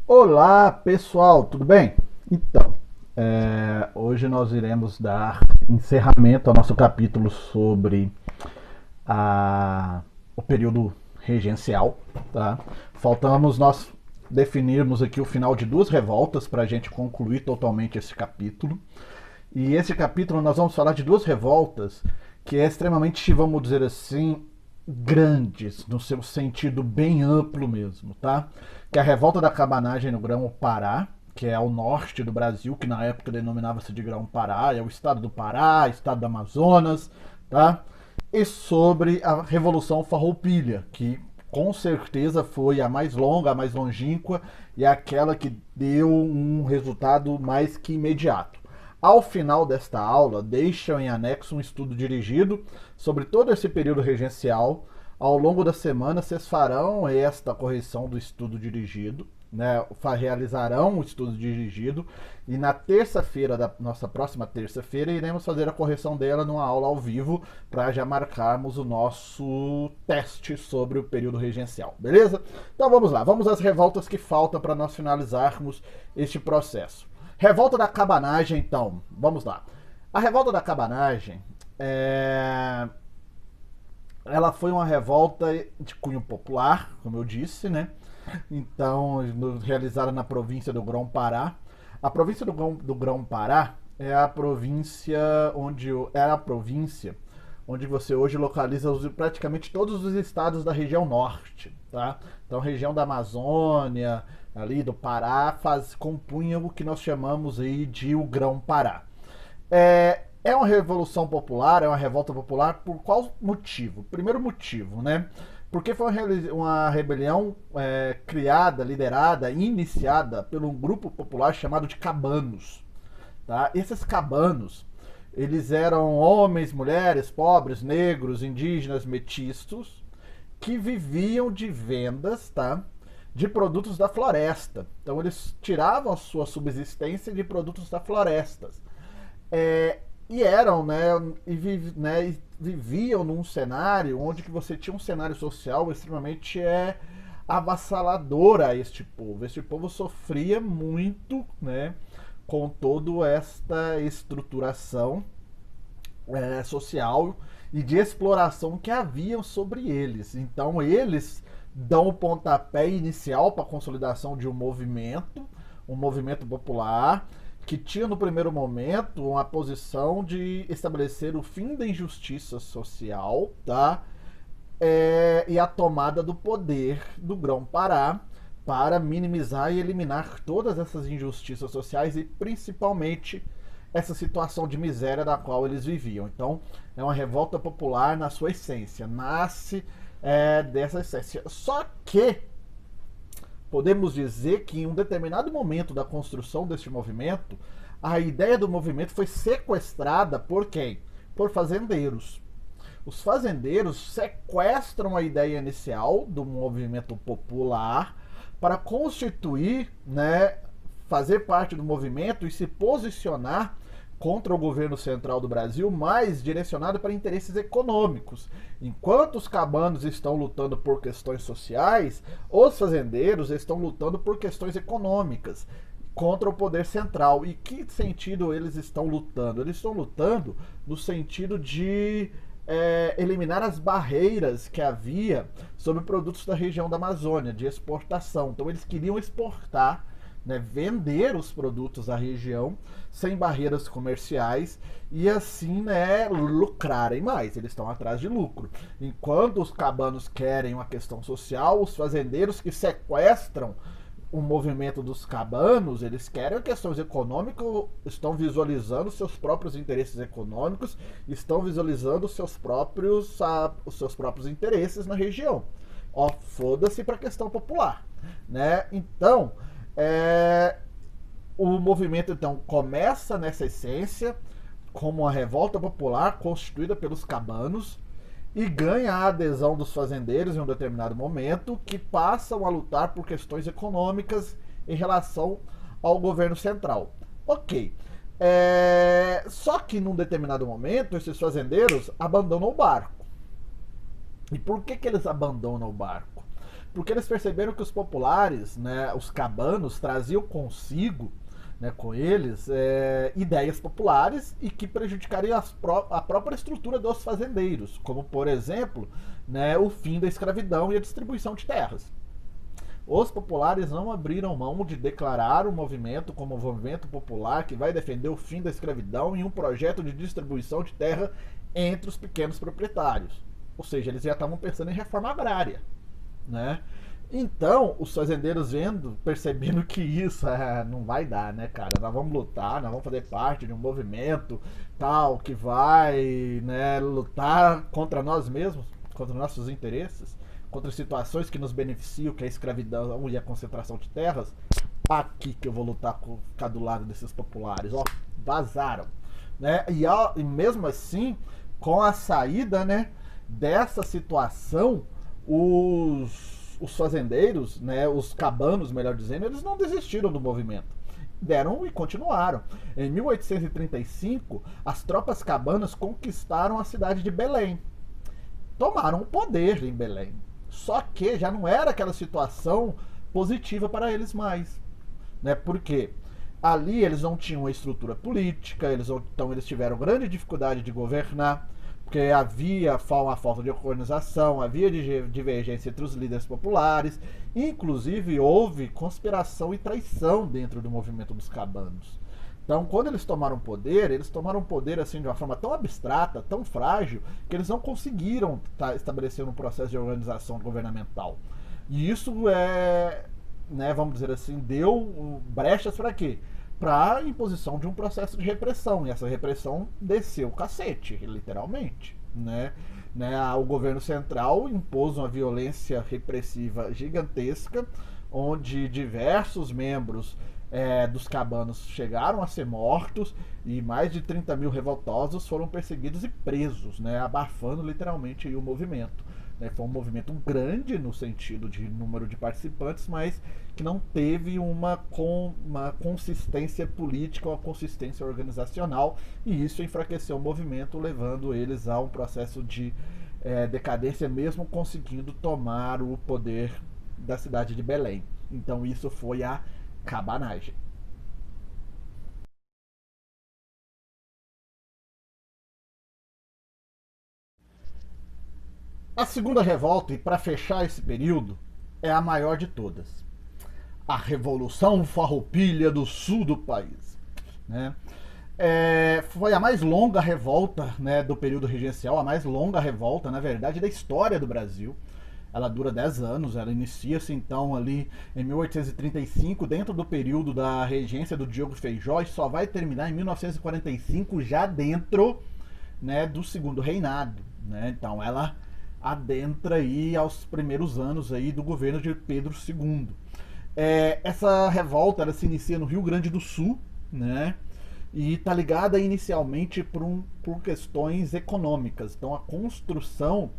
Olá pessoal, tudo bem? Então, hoje nós iremos dar encerramento ao nosso capítulo sobre a- o período regencial. Tá? Faltamos nós definirmos aqui o final de duas revoltas para a gente concluir totalmente esse capítulo. E esse capítulo nós vamos falar de duas revoltas que é extremamente, vamos dizer assim, grandes, no seu sentido bem amplo mesmo, tá? Que é a revolta da cabanagem no Grão-Pará, que é ao norte do Brasil, que na época denominava-se de Grão-Pará, é o estado do Pará, estado do Amazonas, tá? E sobre a Revolução Farroupilha, que com certeza foi a mais longa, a mais longínqua e aquela que deu um resultado mais que imediato. Ao final desta aula, deixam em anexo um estudo dirigido sobre todo esse período regencial. Ao longo da semana, vocês farão esta correção do estudo dirigido, né? Realizarão o estudo dirigido e na terça-feira da nossa próxima terça-feira iremos fazer a correção dela numa aula ao vivo para já marcarmos o nosso teste sobre o período regencial, beleza? Então vamos lá, vamos às revoltas que faltam para nós finalizarmos este processo. Revolta da cabanagem, então, vamos lá. A revolta da cabanagem ela foi uma revolta de cunho popular, como eu disse, né? Então, realizada na província do Grão-Pará. A província do Grão-Pará é a província onde você hoje localiza praticamente todos os estados da região norte, tá? Então, região da Amazônia, ali do Pará, compunha o que nós chamamos aí de o Grão-Pará. É uma revolução popular, é uma revolta popular por qual motivo? Primeiro motivo, né? Porque foi uma rebelião criada, liderada, iniciada por um grupo popular chamado de cabanos. Tá? Esses cabanos, eles eram homens, mulheres, pobres, negros, indígenas, mestiços, que viviam de vendas, tá? De produtos da floresta. Então eles tiravam a sua subsistência de produtos da floresta. É, e eram, e viviam num cenário onde que você tinha um cenário social extremamente avassalador a este povo. Este povo sofria muito, né, com toda esta estruturação social e de exploração que haviam sobre eles. Então eles dão o pontapé inicial para a consolidação de um movimento popular que tinha no primeiro momento uma posição de estabelecer o fim da injustiça social, tá? E a tomada do poder do Grão-Pará para minimizar e eliminar todas essas injustiças sociais e principalmente essa situação de miséria da qual eles viviam. Então, é uma revolta popular na sua essência, nasce dessa essência. Só que podemos dizer que em um determinado momento da construção deste movimento, a ideia do movimento foi sequestrada por quem? Por fazendeiros. Os fazendeiros sequestram a ideia inicial do movimento popular para constituir, né, fazer parte do movimento e se posicionar contra o governo central do Brasil, mais direcionado para interesses econômicos. Enquanto os cabanos estão lutando por questões sociais, os fazendeiros estão lutando por questões econômicas contra o poder central. E que sentido eles estão lutando? Eles estão lutando no sentido de eliminar as barreiras que havia sobre produtos da região da Amazônia, de exportação. Então eles queriam exportar, né, vender os produtos da região sem barreiras comerciais e assim, né, lucrarem mais. Eles estão atrás de lucro. Enquanto os cabanos querem uma questão social, os fazendeiros que sequestram o movimento dos cabanos, eles querem questões econômicas, estão visualizando seus próprios interesses econômicos, estão visualizando os seus próprios interesses na região. Ó, foda-se para a questão popular, né? Então, o movimento então começa nessa essência como uma revolta popular constituída pelos cabanos e ganha a adesão dos fazendeiros em um determinado momento, que passam a lutar por questões econômicas em relação ao governo central. Ok. Só que num determinado momento esses fazendeiros abandonam o barco. E por que eles abandonam o barco? porque eles perceberam que os populares, né, os cabanos, traziam consigo, né, com eles, ideias populares e que prejudicariam a própria estrutura dos fazendeiros, como, por exemplo, né, o fim da escravidão e a distribuição de terras. Os populares não abriram mão de declarar o movimento como um movimento popular que vai defender o fim da escravidão e um projeto de distribuição de terra entre os pequenos proprietários. Ou seja, eles já estavam pensando em reforma agrária, né? Então, os fazendeiros percebendo que isso não vai dar, né, cara? Nós vamos lutar, nós vamos fazer parte de um movimento tal que vai, né, lutar contra nós mesmos, contra nossos interesses, contra situações que nos beneficiam, que é a escravidão e a concentração de terras. Aqui que eu vou lutar, ficar do lado desses populares, ó, vazaram, né? E mesmo assim, com a saída, né, dessa situação, os fazendeiros, né, os cabanos, melhor dizendo, eles não desistiram do movimento. Deram e continuaram. Em 1835, as tropas cabanas conquistaram a cidade de Belém. Tomaram o poder em Belém. Só que já não era aquela situação positiva para eles mais, né? Porque ali eles não tinham uma estrutura política, então eles tiveram grande dificuldade de governar, porque havia uma falta de organização, havia divergência entre os líderes populares, inclusive houve conspiração e traição dentro do movimento dos cabanos. Então, quando eles tomaram poder assim de uma forma tão abstrata, tão frágil, que eles não conseguiram estabelecer um processo de organização governamental. E isso né, vamos dizer assim, deu brechas para quê? Para a imposição de um processo de repressão. E essa repressão desceu o cacete, literalmente, né? O governo central impôs uma violência repressiva gigantesca, onde diversos membros dos cabanos chegaram a ser mortos e mais de 30 mil revoltosos foram perseguidos e presos, né, abafando literalmente o movimento. Foi um movimento grande no sentido de número de participantes, mas que não teve uma consistência política, uma consistência organizacional, e isso enfraqueceu o movimento, levando eles a um processo de decadência, mesmo conseguindo tomar o poder da cidade de Belém. Então isso foi a cabanagem. A segunda revolta, e para fechar esse período, é a maior de todas. A Revolução Farroupilha do sul do país. Né? Foi a mais longa revolta, né, do período regencial, a mais longa revolta, na verdade, da história do Brasil. Ela dura 10 anos, ela inicia-se então ali em 1835, dentro do período da regência do Diogo Feijó, e só vai terminar em 1945, já dentro, né, do segundo reinado. Né? Então ela adentra aí aos primeiros anos aí do governo de Pedro II. Essa revolta ela se inicia no Rio Grande do Sul, né? E está ligada inicialmente por questões econômicas. Então a construção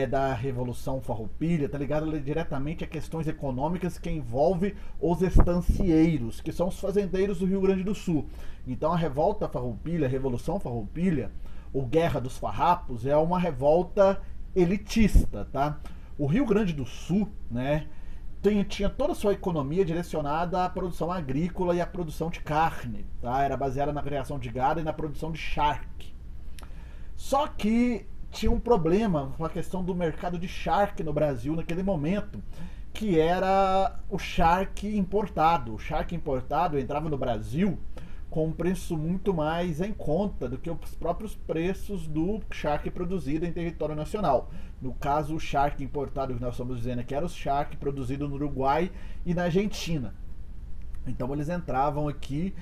da Revolução Farroupilha está ligada diretamente a questões econômicas que envolve os estancieiros, que são os fazendeiros do Rio Grande do Sul. Então a Revolta Farroupilha, a Revolução Farroupilha, ou Guerra dos Farrapos, é uma revolta elitista, tá? O Rio Grande do Sul, né, tinha toda a sua economia direcionada à produção agrícola e à produção de carne, tá? Era baseada na criação de gado e na produção de charque. Só que tinha um problema com a questão do mercado de charque no Brasil naquele momento, que era o charque importado. O charque importado entrava no Brasil com um preço muito mais em conta do que os próprios preços do charque produzido em território nacional. No caso, o charque importado que nós estamos dizendo aqui era o charque produzido no Uruguai e na Argentina. Então eles entravam aqui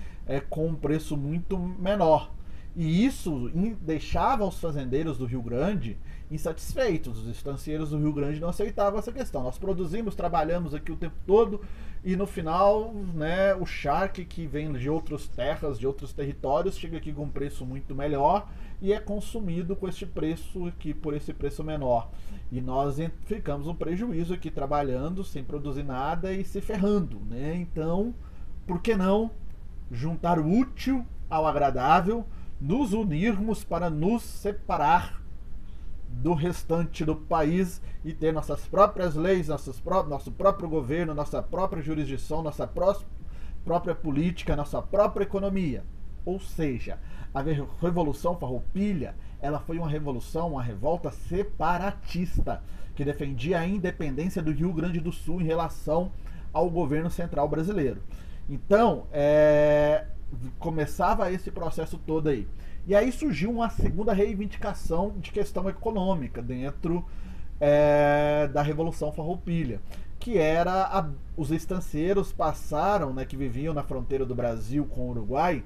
com um preço muito menor. E isso deixava os fazendeiros do Rio Grande insatisfeitos. Os estancieiros do Rio Grande não aceitavam essa questão. Nós produzimos, trabalhamos aqui o tempo todo e no final, né, o charque que vem de outras terras, de outros territórios, chega aqui com um preço muito melhor e é consumido com este preço aqui, por esse preço menor. E nós ficamos um prejuízo aqui trabalhando sem produzir nada e se ferrando, né? Então, por que não juntar o útil ao agradável, nos unirmos para nos separar do restante do país e ter nossas próprias leis, nosso próprio governo, nossa própria jurisdição, nossa própria política, nossa própria economia. Ou seja, a Revolução Farroupilha, ela foi uma revolução, uma revolta separatista, que defendia a independência do Rio Grande do Sul em relação ao governo central brasileiro. Então, começava esse processo todo aí. E aí surgiu uma segunda reivindicação de questão econômica dentro da Revolução Farroupilha, que era os estancieiros passaram, né, que viviam na fronteira do Brasil com o Uruguai,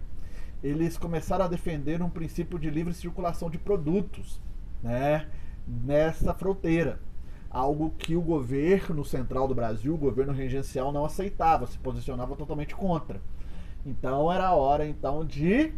eles começaram a defender um princípio de livre circulação de produtos, né, nessa fronteira. Algo que o governo central do Brasil, o governo regencial, não aceitava, se posicionava totalmente contra. Então era a hora então de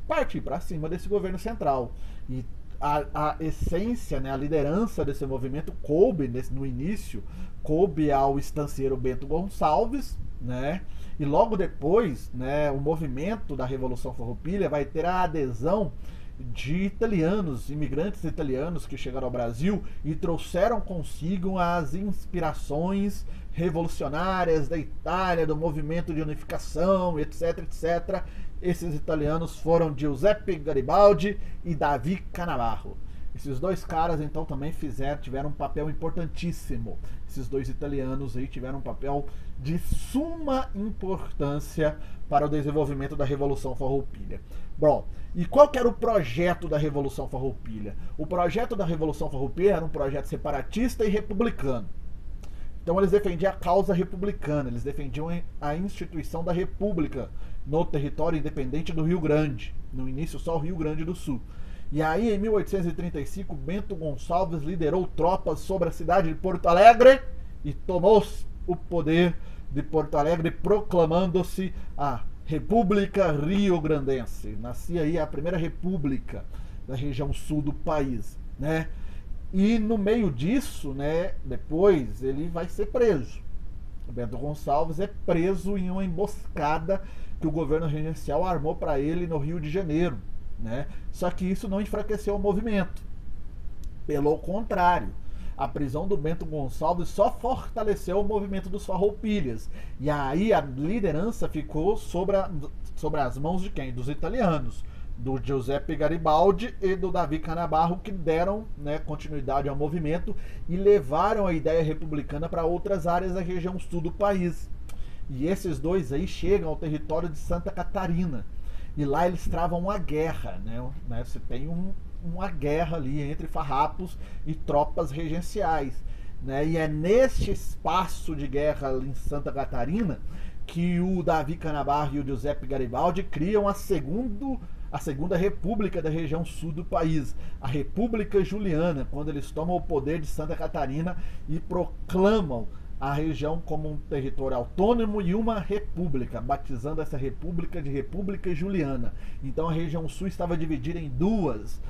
partir para cima desse governo central. E a essência, né, a liderança desse movimento coube, no início, coube ao estancieiro Bento Gonçalves, né? E logo depois, né, o movimento da Revolução Farroupilha vai ter a adesão de italianos, imigrantes italianos que chegaram ao Brasil e trouxeram consigo as inspirações revolucionárias da Itália, do movimento de unificação, etc, etc. Esses italianos foram Giuseppe Garibaldi e Davi Cannavaro. Esses dois caras então também tiveram um papel importantíssimo. Esses dois italianos aí tiveram um papel de suma importância para o desenvolvimento da Revolução Farroupilha. Bom, e qual que era o projeto da Revolução Farroupilha? O projeto da Revolução Farroupilha era um projeto separatista e republicano. Então eles defendiam a causa republicana, eles defendiam a instituição da república no território independente do Rio Grande, no início só o Rio Grande do Sul. E aí, em 1835, Bento Gonçalves liderou tropas sobre a cidade de Porto Alegre e tomou o poder de Porto Alegre, proclamando-se a República Rio-Grandense. Nascia aí a primeira república da região sul do país, né? E no meio disso, né, depois ele vai ser preso. O Bento Gonçalves é preso em uma emboscada que o governo regencial armou para ele no Rio de Janeiro, né? Só que isso não enfraqueceu o movimento. Pelo contrário, a prisão do Bento Gonçalves só fortaleceu o movimento dos Farroupilhas. E aí a liderança ficou sobre as mãos de quem? Dos italianos, do Giuseppe Garibaldi e do Davi Cannavaro, que deram, né, continuidade ao movimento e levaram a ideia republicana para outras áreas da região sul do país. E esses dois aí chegam ao território de Santa Catarina. E lá eles travam uma guerra, né? Você tem uma guerra ali entre farrapos e tropas regenciais, né? E é neste espaço de guerra em Santa Catarina que o Davi Cannavaro e o Giuseppe Garibaldi criam a segunda república da região sul do país, a República Juliana, quando eles tomam o poder de Santa Catarina e proclamam a região como um território autônomo e uma república, batizando essa república de República Juliana. Então a região sul estava dividida em duas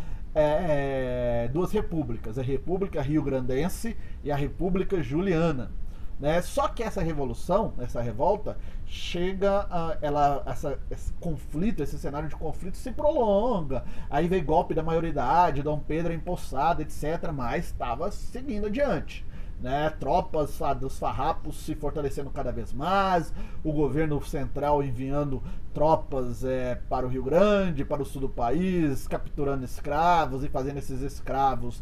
repúblicas, a República Rio-Grandense e a República Juliana. Né? Só que essa revolução, essa revolta, chega esse conflito, esse cenário de conflito se prolonga. Aí veio golpe da maioridade, Dom Pedro é empossado, etc. Mas estava seguindo adiante. Né, tropas dos farrapos se fortalecendo cada vez mais, o governo central enviando tropas para o Rio Grande, para o sul do país, capturando escravos e fazendo esses escravos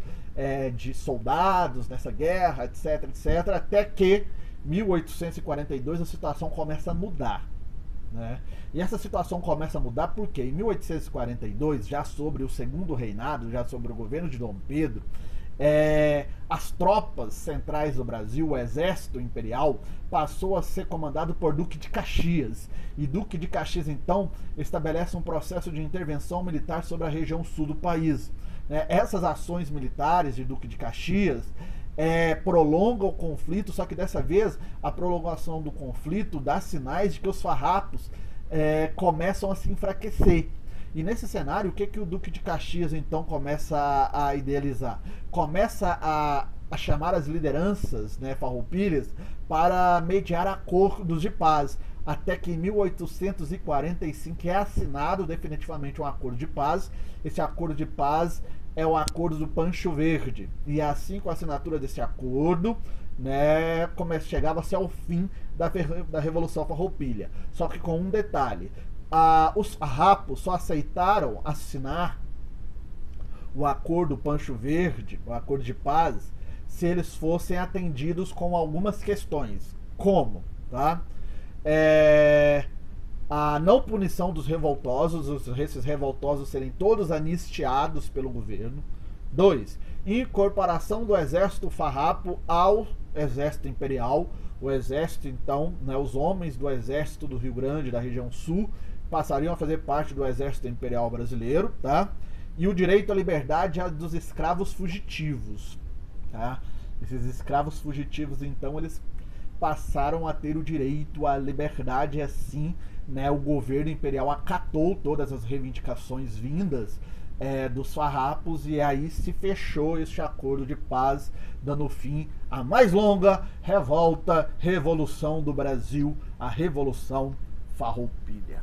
de soldados nessa guerra, etc, etc, até que 1842 a situação começa a mudar. Né? E essa situação começa a mudar porque em 1842, já sobre o segundo reinado, já sobre o governo de Dom Pedro, as tropas centrais do Brasil, o exército imperial, passou a ser comandado por Duque de Caxias. E Duque de Caxias, então, estabelece um processo de intervenção militar sobre a região sul do país. Essas ações militares de Duque de Caxias prolongam o conflito, só que dessa vez a prolongação do conflito dá sinais de que os farrapos começam a se enfraquecer. E nesse cenário, o que o Duque de Caxias então começa a idealizar? Começa a chamar as lideranças, né, farroupilhas para mediar acordos de paz. até que em 1845 é assinado definitivamente um acordo de paz. Esse acordo de paz é o acordo do Pancho Verde. E assim, com a assinatura desse acordo, né, chegava-se ao fim da Revolução Farroupilha. Só que com um detalhe: os farrapos só aceitaram assinar o acordo Pancho Verde, o acordo de paz, se eles fossem atendidos com algumas questões. Como? Tá? A não punição dos revoltosos, esses revoltosos serem todos anistiados pelo governo. 2. Incorporação do exército farrapo ao exército imperial. O exército, então, né, os homens do exército do Rio Grande, da região sul, passariam a fazer parte do exército imperial brasileiro, tá? E o direito à liberdade dos escravos fugitivos, tá? Esses escravos fugitivos, então, eles passaram a ter o direito à liberdade, e assim, né, o governo imperial acatou todas as reivindicações vindas dos farrapos, e aí se fechou este acordo de paz, dando fim à mais longa revolução do Brasil, a Revolução Farroupilha.